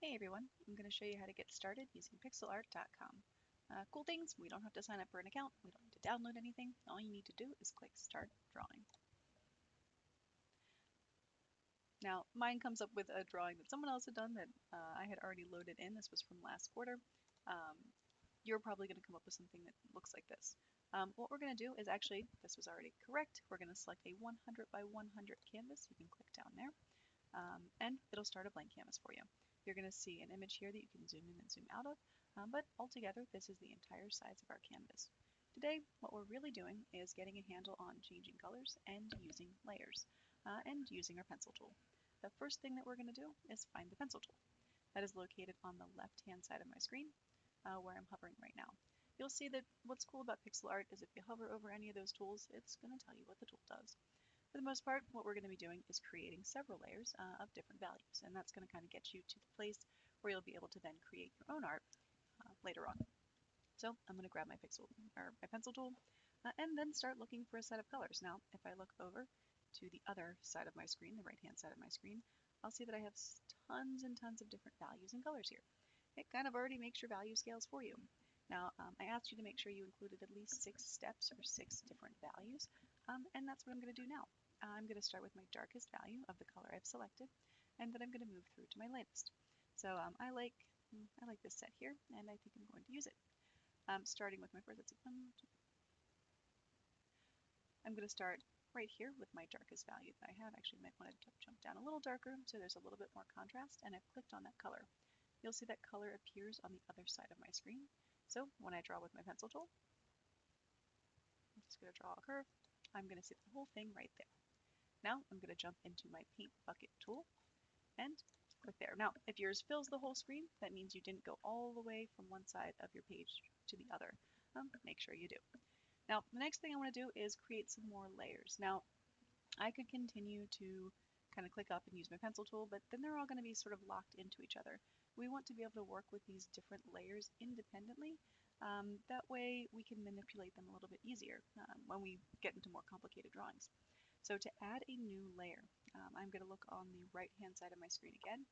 Hey everyone, I'm going to show you how to get started using pixelart.com. Cool things, we don't have to sign up for an account, we don't need to download anything, all you need to do is click Start Drawing. Now, mine comes up with a drawing that someone else had done that I had already loaded in. This was from last quarter. You're probably going to come up with something that looks like this. What we're going to do is actually, this was already correct, we're going to select a 100 by 100 canvas. You can click down there. And it'll start a blank canvas for you. You're going to see an image here that you can zoom in and zoom out of, but altogether this is the entire size of our canvas. Today, what we're really doing is getting a handle on changing colors and using layers, and using our pencil tool. The first thing that we're going to do is find the pencil tool. That is located on the left-hand side of my screen, where I'm hovering right now. You'll see that what's cool about pixel art is if you hover over any of those tools, it's going to tell you what the tool does. For the most part, what we're going to be doing is creating several layers of different values, and that's going to kind of get you to the place where you'll be able to then create your own art later on. So I'm going to grab my pencil tool and then start looking for a set of colors. Now, if I look over to the other side of my screen, the right-hand side of my screen, I'll see that I have tons and tons of different values and colors here. It kind of already makes your value scales for you. Now, I asked you to make sure you included at least 6 steps or 6 different values, and that's what I'm going to do now. I'm going to start with my darkest value of the color I've selected, and then I'm going to move through to my lightest. So I like this set here, and I think I'm going to use it. Starting with my first, let's see, I'm going to start right here with my darkest value that I have. Actually, you might want to jump down a little darker so there's a little bit more contrast, and I've clicked on that color. You'll see that color appears on the other side of my screen. So when I draw with my pencil tool, I'm just going to draw a curve. I'm going to see the whole thing right there. Now I'm going to jump into my paint bucket tool and click there. Now, if yours fills the whole screen, that means you didn't go all the way from one side of your page to the other. Make sure you do. Now, the next thing I want to do is create some more layers. Now, I could continue to kind of click up and use my pencil tool, but then they're all going to be sort of locked into each other. We want to be able to work with these different layers independently. That way we can manipulate them a little bit easier when we get into more complicated drawings. So to add a new layer, I'm going to look on the right-hand side of my screen again,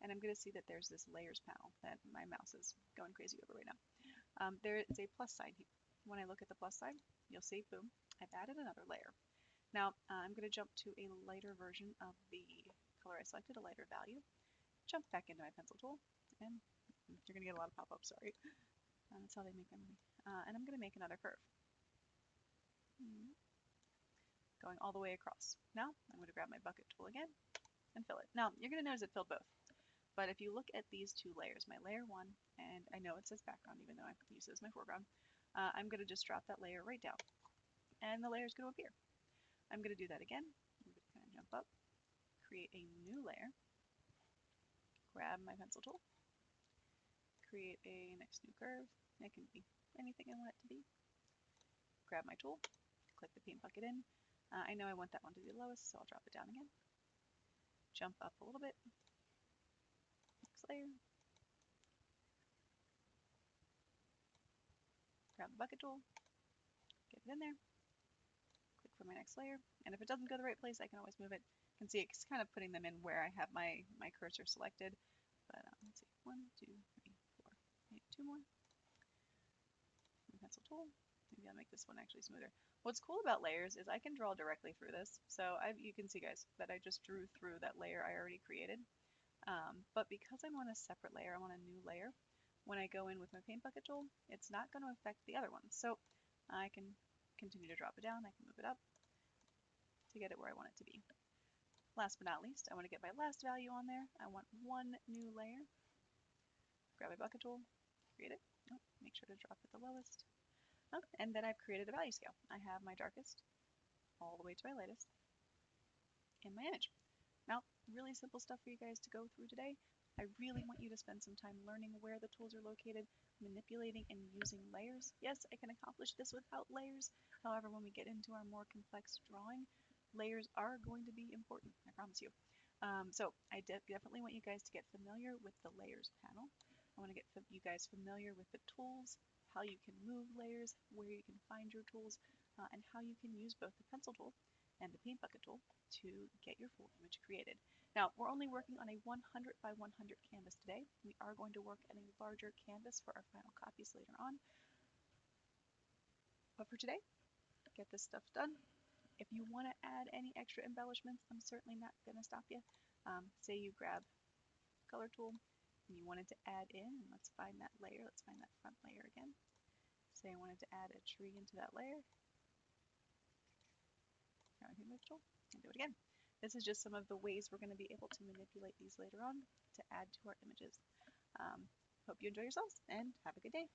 and I'm going to see that there's this layers panel that my mouse is going crazy over right now. There is a plus sign here. When I look at the plus sign, you'll see, boom, I've added another layer. Now I'm going to jump to a lighter version of the color I selected, a lighter value, jump back into my pencil tool, and you're going to get a lot of pop-ups, sorry. That's how they make them. And I'm going to make another curve. Going all the way across. Now I'm going to grab my bucket tool again and fill it. Now you're going to notice it filled both. But if you look at these two layers, my layer 1, and I know it says background even though I use it as my foreground, I'm going to just drop that layer right down. And the layer is going to appear. I'm going to do that again. I'm going to kind of jump up, create a new layer, grab my pencil tool, create a next new curve. It can be anything I want it to be. Grab my tool, click the paint bucket in. I know I want that one to be the lowest, so I'll drop it down again. Jump up a little bit. Next layer. Grab the bucket tool, get it in there. Click for my next layer, and if it doesn't go the right place, I can always move it. You can see it's kind of putting them in where I have my cursor selected. But let's see, 1, 2, 3, 4, maybe 2 more. My pencil tool. Maybe I'll make this one actually smoother. What's cool about layers is I can draw directly through this. So you can see, guys, that I just drew through that layer I already created. But because I'm on a separate layer, I'm on a new layer, when I go in with my paint bucket tool, it's not going to affect the other ones. So I can continue to drop it down, I can move it up to get it where I want it to be. Last but not least, I want to get my last value on there. I want one new layer. Grab my bucket tool, create it. Make sure to drop it the lowest. And then I've created a value scale. I have my darkest all the way to my lightest in my image. Now, really simple stuff for you guys to go through today. I really want you to spend some time learning where the tools are located, manipulating and using layers. Yes, I can accomplish this without layers. However, when we get into our more complex drawing, layers are going to be important, I promise you. So I definitely want you guys to get familiar with the layers panel. I want to get you guys familiar with the tools, how you can move layers, where you can find your tools, and how you can use both the pencil tool and the paint bucket tool to get your full image created. Now, we're only working on a 100 by 100 canvas today. We are going to work at a larger canvas for our final copies later on. But for today, get this stuff done. If you want to add any extra embellishments, I'm certainly not going to stop you. Say you grab color tool and you wanted to add in, and let's find that layer, let's find that front layer again. Say I wanted to add a tree into that layer. Now I can move tool and do it again. This is just some of the ways we're going to be able to manipulate these later on to add to our images. Hope you enjoy yourselves and have a good day.